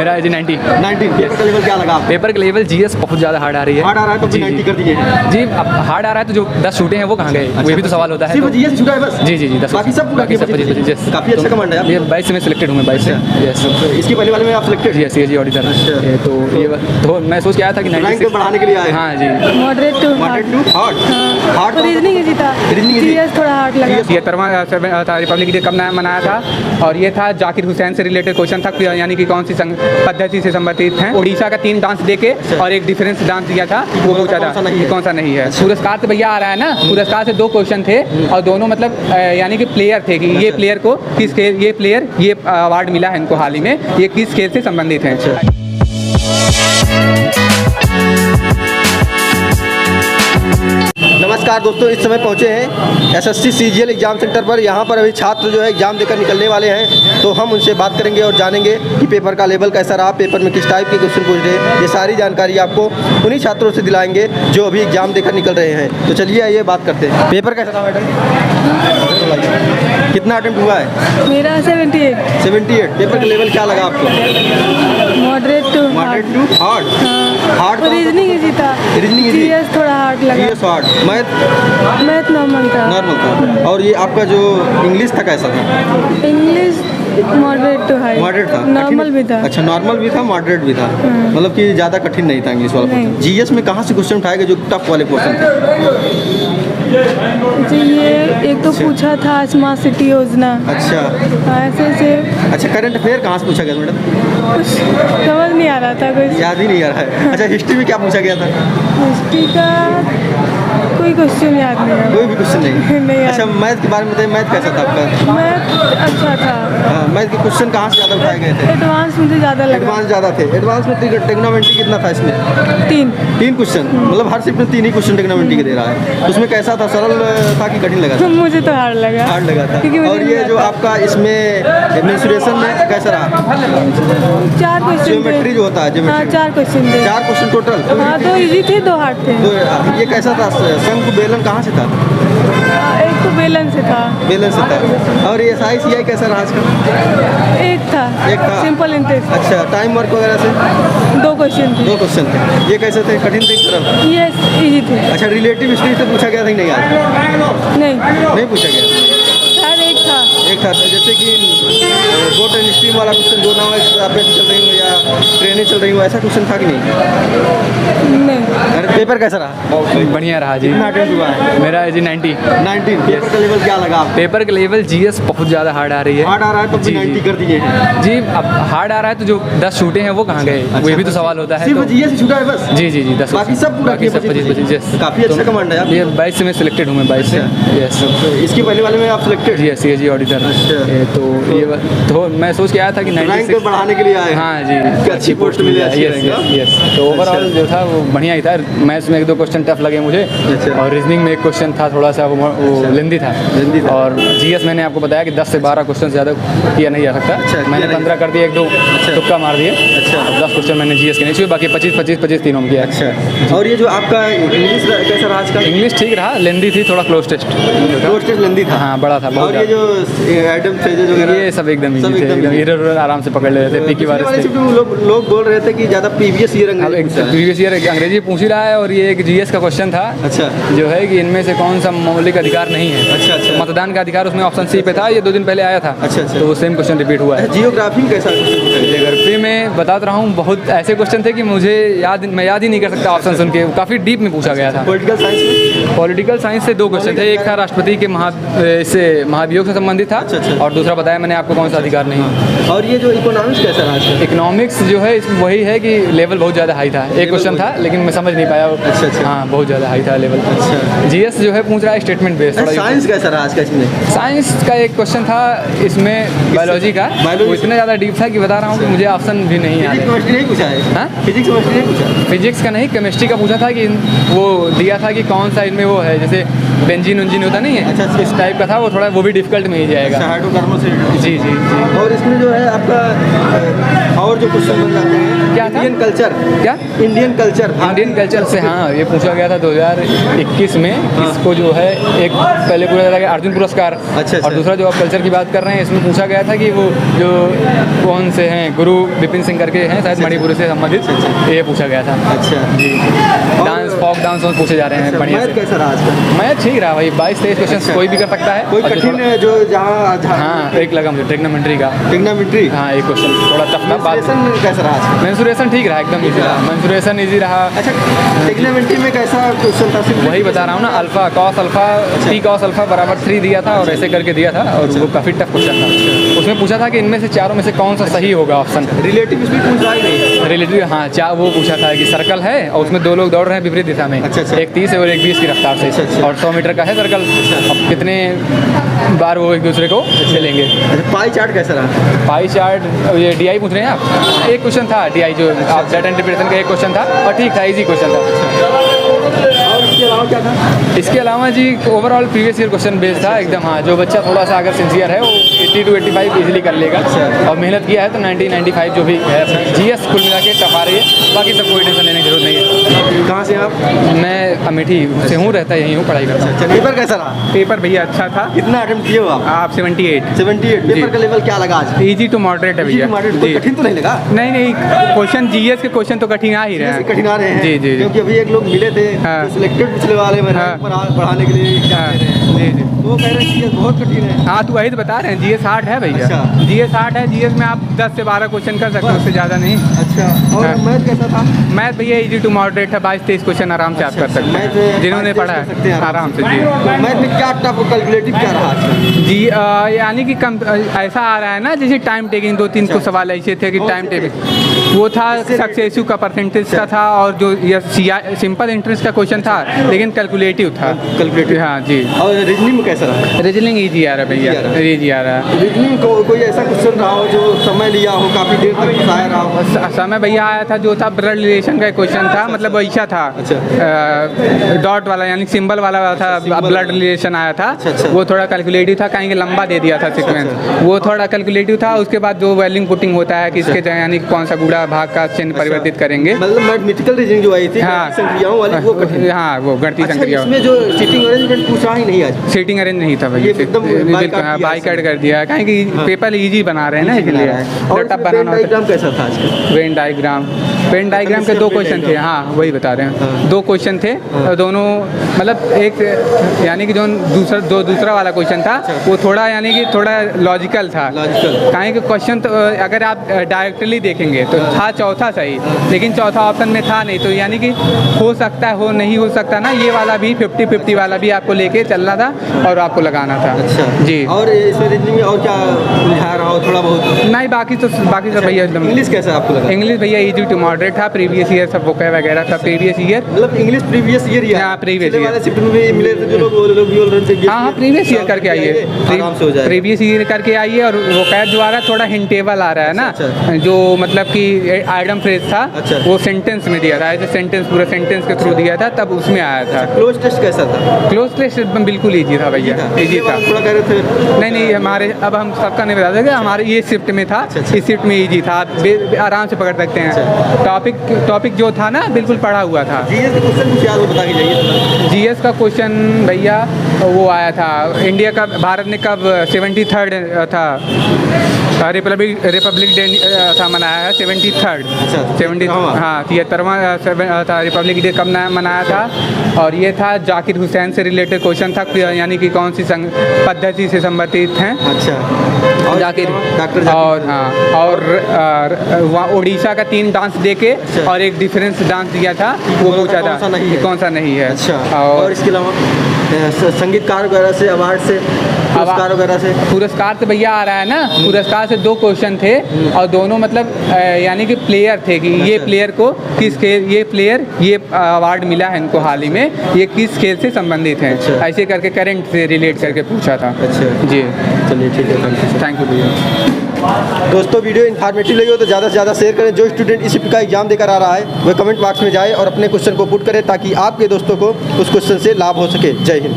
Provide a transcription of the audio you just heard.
मेरा as 90। Paper का level क्या लगा आपको? पेपर का लेवल जीएस बहुत ज़्यादा हार्ड आ रही है। हार्ड आ रहा है तो जी 90 कर दिए हैं। जी, अब हार्ड आ रहा है तो जो 10 छूटे हैं वो कहाँ गए, वो भी तो सवाल होता है। सिर्फ जीएस छूटा है बस? जी जी जी 10। बाकी सब बाकी सब 25। काफी अच्छा कमांड है। ये 22 से मैं सिलेक्टेड हूँ, मैं 22 से। यस, इसके पहले वाले में आप सिलेक्टेड? यस जी ऑडिटर। तो ये तो मैं सोच के आया था कि रैंक 96 बढ़ाने के लिए आए? हाँ जी। Moderate to hard hard reasoning easy था, जीएस थोड़ा हार्ड लगा। 73वां था रिपब्लिक डे कब मनाया था, और ये था जाकिर हुसैन से रिलेटेड क्वेश्चन था, यानी कि कौन सी पद्धति से संबंधित हैं। उड़ीसा का 3 डांस देके और एक डिफरेंस डांस दिया था, वो पूछा था कौन सा नहीं है। पुरस्कार से भैया आ रहा है ना, पुरस्कार से 2 क्वेश्चन थे और दोनों मतलब यानी कि प्लेयर थे कि ये प्लेयर को किस खेल, ये प्लेयर ये अवार्ड मिला है इनको हाल ही में, ये किस खेल से संबंधित है। नमस्कार दोस्तों, इस समय पहुंचे हैं एसएससी सीजीएल एग्जाम सेंटर पर। यहाँ पर अभी छात्र जो है एग्जाम देकर निकलने वाले हैं, तो हम उनसे बात करेंगे और जानेंगे कि पेपर का लेवल कैसा रहा, पेपर में किस टाइप के क्वेश्चन पूछ रहे हैं। ये सारी जानकारी आपको उन्हीं छात्रों से दिलाएंगे जो अभी एग्जाम देकर निकल रहे हैं। तो चलिए आइए बात करते हैं। पेपर कैसा था मैडम? कितना अटेम्प्ट हुआ है? मेरा 78। पेपर का लेवल क्या लगा आपको? Moderate to hard. Hard reasoning easy था, रीजनिंग इजी, जीएस थोड़ा हार्ड लगा। जीएस हार्ड, मैथ नॉर्मल था। और ये आपका जो इंग्लिश था कैसा था? English moderate to high. Moderate था, नॉर्मल भी था। अच्छा, नॉर्मल भी था, मॉडरेट भी था, मतलब कि ज़्यादा कठिन नहीं था इंग्लिश वाला पोर्शन। जीएस में कहाँ से क्वेश्चन उठाएगा जो टफ वाले पोर्शन थे? जी, ये एक तो पूछा था स्मार्ट सिटी योजना। अच्छा ऐसे से। अच्छा, करंट अफेयर कहाँ से पूछा गया मैडम? कुछ समझ नहीं आ रहा था, कुछ याद ही नहीं आ रहा है। अच्छा, हिस्ट्री में क्या पूछा गया था? हिस्ट्री का कोई क्वेश्चन याद नहीं है। कोई भी क्वेश्चन नहीं? नहीं याद। अच्छा, मैथ के बारे में बताइए, मैथ कैसा था आपका? मैथ अच्छा था। हाँ, मैथ के क्वेश्चन कहाँ से ज़्यादा उठाए गए थे? एडवांस मुझे ज़्यादा लगा। एडवांस ज़्यादा थे। एडवांस में ट्रिग्नोमेट्री कितना था इसमें? 3 क्वेश्चन, मतलब हर शिफ्ट में 3 ही क्वेश्चन ट्रिग्नोमेट्री के दे रहा है। तो उसमें कैसा था, सरल था कि कठिन लगा था? मुझे तो हार्ड लगा। हार्ड लगा था। क्योंकि और ये जो आपका इसमें मेंसुरेशन में कैसा रहा? 4 क्वेश्चन ज्योमेट्री जो होता है, हाँ, ज्योमेट्री 4 क्वेश्चन थे। 4 क्वेश्चन टोटल। हाँ, 2 इजी थे, 2 हार्ड थे। तो ये कैसा था? शंख बेलन कहाँ से था? एक तो बेलन से था। बेलन से था। और ये SI कैसा रहा इसका? एक था सिंपल इंटरेस्ट। अच्छा, टाइम वर्क वगैरह से 2 क्वेश्चन थे। 2 क्वेश्चन थे। ये कैसे थे, कठिन थे सरल? ये इजी थे। अच्छा, रिलेटिव हिस्ट्री से पूछा गया था कि नहीं? आज नहीं पूछा गया, शायद एक था। जैसे कि बोट एंड स्ट्रीम वाला क्वेश्चन, जो नाव आपने चल रही हो या ट्रेनें चल रही हो, ऐसा क्वेश्चन था कि नहीं? अरे पेपर कैसा रहा? बढ़िया रहा जी। कितना अटेम्प्ट हुआ है? मेरा एज 90। पेपर का लेवल क्या लगा आपको? पेपर का लेवल जीएस बहुत ज़्यादा हार्ड आ रही है। हार्ड आ रहा है तो जी, 90 कर दिए हैं। जी, अब हार्ड आ रहा है तो जो 10 छूटे हैं वो कहाँ गए, वो भी तो सवाल होता है। सिर्फ तो जीएस छूटा है बस? जी जी जी 10। बाकी सब पूरा बाकी सब 25। काफी अच्छा कमांड है। ये 22 से मैं सिलेक्टेड हूँ, मैं 22 से। यस, इसके पहले वाले में आप सिलेक्टेड? यस जी ऑडिटर। तो ये तो मैं सोच के आया था कि रैंक 96 बढ़ाने के लिए आए? हाँ जी, अच्छी पोस्ट मिली, अच्छी यस रैंक। Yes yes. तो ओवरऑल जो था वो बढ़िया ही था। मैथ्स में 1-2 क्वेश्चन टफ लगे मुझे, और रीजनिंग में एक क्वेश्चन था थोड़ा सा वो लेंदी था। और जीएस मैंने आपको बताया कि 10 से 12 क्वेश्चन ज़्यादा किया नहीं जा सकता। मैंने 15 कर दिए, 1-2 तुक्का मार दिए। अच्छा, 10 क्वेश्चन मैंने जीएस के नहीं छुए, बाकी 25 तीनों में किया। अच्छा, और ये जो आपका इंग्लिश कैसा रहा आज का? इंग्लिश ठीक रहा, लेंदी थी, थोड़ा क्लोज टेस्ट लेंदी था। हाँ, बड़ा था बहुत। और ये जो एडम फ्रेजेस वगैरह, ये सब एकदम इजी थे, एकदम इधर आराम से पकड़ ले रहे थे। पी की बार लोग बोल रहे थे कि ज़्यादा प्रीवियस ईयर अंग्रेजी पूछ ही रहा है, और ये एक जीएस का क्वेश्चन था। अच्छा, जो है कि इनमें से कौन सा मौलिक अधिकार नहीं है। अच्छा। मतदान का अधिकार उसमें ऑप्शन सी पे था, ये 2 दिन पहले आया था। अच्छा। तो वो सेम क्वेश्चन रिपीट हुआ है। जियोग्राफी में कैसा क्वेश्चन? जियोग्राफी में बता रहा हूँ, बहुत ऐसे क्वेश्चन थे कि मैं याद ही नहीं कर सकता ऑप्शन सुन के, काफ़ी डीप में पूछा गया था। पॉलिटिकल साइंस से 2 क्वेश्चन थे। एक था राष्ट्रपति के महाभियोग से संबंधित था, और दूसरा बताया मैंने आपको कौन सा अधिकार नहीं। और ये जो इकोनॉमिक्स कैसा रहा? इकोनॉमिक्स जो है वही है कि लेवल बहुत ज़्यादा हाई था। एक क्वेश्चन था लेकिन मैं समझ नहीं पाया। अच्छा। हाँ, बहुत ज़्यादा हाई था लेवल। अच्छा। जीएस जो है पूछ रहा है स्टेटमेंट बेस्ड। साइंस कैसा रहा आज का इसमें? साइंस का एक क्वेश्चन था इसमें बायोलॉजी का, वो इतना ज़्यादा डीप था कि बता रहा हूँ कि मुझे ऑप्शन भी नहीं आ रहे। नहीं पूछा है? हाँ, फिजिक्स नहीं पूछा? फिजिक्स का नहीं, केमिस्ट्री का पूछा था कि वो दिया था कि कौन सा इनमें वो है, जैसे बेंजीन उंजीन होता नहीं है। अच्छा। इस टाइप का था वो, थोड़ा वो भी डिफिकल्ट में ही जाएगा। हाइड्रोकार्बन से। जी। और इसमें जो है आपका और जो क्वेश्चन बन जाते हैं, क्या रहा था इंडियन कल्चर, क्या इंडियन कल्चर, इंडियन कल्चर से हाँ ये पूछा गया था 2021 में इसको जो है एक पहले पूछा था कि अर्जुन पुरस्कार। अच्छा। और दूसरा जो आप कल्चर की बात कर रहे हैं इसमें पूछा गया था कि वो जो कौन से हैं गुरु विपिन सिंह करके हैं शायद मणिपुर से संबंधित, ये पूछा गया था। अच्छा जी डांस फोक डांस पूछे जा रहे हैं बढ़िया मैथ से। कैसा रहा आज का? मैथ ठीक रहा भाई, 22-23 क्वेश्चन कोई भी कर सकता है। कोई और जो कठिन थोड़ा- है जो जहाँ हाँ एक लगा मुझे ट्रिग्नोमेट्री का। ट्रिग्नोमेट्री, हाँ एक क्वेश्चन थोड़ा टफ था। मेंसुरेशन कैसा रहा आज का? मेंसुरेशन ठीक रहा, एकदम ईजी रहा। मेंसुरेशन ईजी रहा। अच्छा, ट्रिग्नोमेट्री में कैसा क्वेश्चन था? सिर्फ वही बता रहा हूँ ना, alpha cos alpha T cos alpha बराबर 3 दिया था और ऐसे करके दिया था और वो काफ़ी टफ क्वेश्चन था। उसमें पूछा था कि इनमें से चारों में से कौन सा सही होगा ऑप्शन। रिलेटिव स्पीड पूछ रहा ही नहीं। रिलेटिव हाँ वो पूछा था कि सर्कल है और उसमें 2 लोग दौड़ रहे हैं विपरीत दिशा में। अच्छा। एक 30 है और एक 20 की रफ्तार से। अच्छा। और 100 मीटर का है सर्कल। अब कितने बार वो एक दूसरे को चलेंगे। अच्छा, पाई चार्ट कैसा रहा? पाई चार्ट ये DI पूछ रहे हैं आप। एक क्वेश्चन था DI जो आप डेटा इंटरप्रिटेशन का एक क्वेश्चन था और ठीक था, इजी क्वेश्चन था। और इसके अलावा क्या था? इसके अलावा जी overall previous year question based था एकदम। हाँ जो बच्चा थोड़ा सा अगर सिंसियर है वो 80 to 85 इजीली कर लेगा और मेहनत किया है तो 90-95 जो भी है। GS कुल मिला के टफ आ रही है, बाकी सब कोई टेंशन लेने की जरूरत नहीं है। कहाँ से आप? मैं अमेठी से हूँ, रहता यहीं हूँ, पढ़ाई करता हूँ। अच्छा, पेपर कैसा रहा? पेपर भैया अच्छा था। कितना अटेम्प्ट किए हो आप? 78। 78। पेपर का लेवल क्या लगा आज? इजी टू मॉडरेट है भैया। कोई कठिन तो नहीं लगा? नहीं नहीं, क्वेश्चन GS के क्वेश्चन तो कठिन आ ही रहे हैं। कठिन आ रहे हैं। जी जी जी। क्योंकि अभी एक लोग मिले थे हाँ। जो सिलेक्टेड पिछले वाले में हाँ। रैंक बढ़ाने के लिए एग्जाम हाँ, दे रहे हैं। जी जी। तो वो कह रहे हैं कि बहुत कठिन है। हाँ तो वही तो बता रहे हैं, GS 8 है भैया। अच्छा। GS 8 है। GS में आप 10 से 12 क्वेश्चन कर सकते हो, उससे ज़्यादा नहीं। अच्छा, और हाँ। मैथ कैसा था? मैथ भैया इजी टू मॉडरेट है। 22-23 क्वेश्चन आराम से आप कर सकते मैथ हैं, जिन्होंने 22-23 पढ़ा कर सकते हैं है आराम से। जी तो मैथ में क्या टफ कैलकुलेटिव क्या रहा आज का? जी यानी कि कम ऐसा आ रहा है ना, जैसे टाइम टेकिंग 2-3 को सवाल ऐसे थे कि कौन टाइम से थे? टेकिंग वो था, सक्सेसिव का परसेंटेज का था और जो ये सिंपल इंटरेस्ट का क्वेश्चन था लेकिन कैलकुलेटिव था। कैलकुलेटिव। हाँ जी। और रीजनिंग में कैसा रहा? रीजनिंग इजी आ रहा है भैया, Easy आ रहा है। इजी आ रहा है। रीजनिंग को कोई ऐसा क्वेश्चन रहा हो जो समय लिया हो, काफ़ी देर तक घुसाया रहा हो? समय भैया आया था जो था ब्लड रिलेशन का क्वेश्चन था, मतलब वैसा था डॉट वाला यानी सिंबल वाला था, symbol ब्लड वाला। रिलेशन आया था। अच्छा। वो थोड़ा कैलकुलेटिव था, कहीं लंबा दे दिया था सीक्वेंस, वो थोड़ा कैलकुलेटिव था। उसके बाद जो वेल्डिंग पुटिंग होता है कि इसके यानी कि कौन सा गुड़ा भाग का चिन्ह परिवर्तित करेंगे। मतलब मैथमेटिकल रीजनिंग जो आई थी हाँ। संक्रियाओं वाली, वो कठिन। हाँ वो गणितीय अच्छा, संक्रिया। इसमें जो सीटिंग अरेंजमेंट पूछा ही नहीं आज? सीटिंग अरेंज नहीं था ये भैया, एकदम बिल्कुल हाँ बाइकाट कर दिया है, कहीं कि पेपर इजी बना रहे हैं ना इसलिए। और टफ इसमें बनाना होता है। डायग्राम कैसा था आज का? वेन डायग्राम के 2 क्वेश्चन थे। हाँ वही बता रहे हैं, हाँ। 2 क्वेश्चन थे। दोनों मतलब एक यानी कि जो दूसरा वाला क्वेश्चन था वो थोड़ा यानी कि थोड़ा लॉजिकल था। लॉजिकल। कहीं कि क्वेश्चन तो अगर आप डायरेक्टली देखेंगे तो था चौथा सही, लेकिन चौथा ऑप्शन में था नहीं, तो यानी कि हो सकता है, हो नहीं हो सकता ना, ये वाला भी 50-50 वाला भी आपको लेके चलना था और आपको लगाना था। अच्छा जी। और इसमें रीजनिंग में और क्या बुझा रहा हो थोड़ा बहुत? नहीं बाकी सब भैया एकदम। इंग्लिश कैसा आपको लगा? इंग्लिश भैया इजी टू मॉडरेट था। प्रीवियस ईयर सब वोकैब वगैरह सब प्रीवियस ईयर। मतलब इंग्लिश प्रीवियस ईयर ही है? हाँ, previous पिछले year। वाले शिफ्ट में भी मिले थे जो लोग, वो लोग भी बोल रहे थे हाँ प्रीवियस ईयर करके आइए, आराम से हो जाएगा। प्रीवियस ईयर करके आइए। और वो कैब द्वारा थोड़ा हिंट टेबल आ रहा है ना, अच्छा। जो मतलब कि आइटम फ्रेज था अच्छा। वो सेंटेंस में दिया था, ऐसे सेंटेंस पूरा सेंटेंस के थ्रू दिया था, तब उसमें आया था। क्लोज टेस्ट कैसा था? क्लोज टेस्ट बिल्कुल ईजी था भैया, ईजी था। थोड़ा कह रहे थे नहीं हमारे, अब हम सबका नहीं बता सकते, हमारे ये शिफ्ट में था। अच्छा। इस शिफ्ट में ईजी था, आप आराम से पकड़ सकते हैं। टॉपिक जो था ना बिल्कुल पढ़ा हुआ था। जीएस के क्वेश्चन कुछ याद हो बता के जाइए थोड़ा। GS का क्वेश्चन भैया वो आया था, इंडिया का भारत ने कब 73rd था रिपब्लिक डे था मनाया है, 73rd। अच्छा, 70 हाँ 73वां था रिपब्लिक डे कब मनाया था। और ये था जाकिर हुसैन से रिलेटेड क्वेश्चन था, यानी कि कौन सी पद्धति से संबंधित हैं। अच्छा। और जाकिर डॉक्टर और हाँ और वहाँ उड़ीसा का 3 डांस देके और एक डिफरेंस डांस दिया था, वो पूछा था कि कौन सा नहीं है। अच्छा। और इसके अलावा संगीतकार वगैरह से, अवार्ड से, पुरस्कार वगैरह से? पुरस्कार तो भैया आ रहा है ना, पुरस्कार से 2 क्वेश्चन थे और दोनों मतलब यानी कि प्लेयर थे कि ये प्लेयर को किस खेल, ये अवार्ड मिला है इनको हाल ही में, ये किस खेल से संबंधित हैं। अच्छा। ऐसे करके करंट से रिलेट करके पूछा था। अच्छा जी चलिए ठीक है, थैंक यू भैया। दोस्तों वीडियो इन्फॉर्मेटिव लगी हो तो ज़्यादा से ज़्यादा शेयर करें। जो स्टूडेंट इस शिफ्ट का एग्जाम देकर आ रहा है वह कमेंट बॉक्स में जाए और अपने क्वेश्चन को पुट करे ताकि आपके दोस्तों को उस क्वेश्चन से लाभ हो सके। जय हिंद।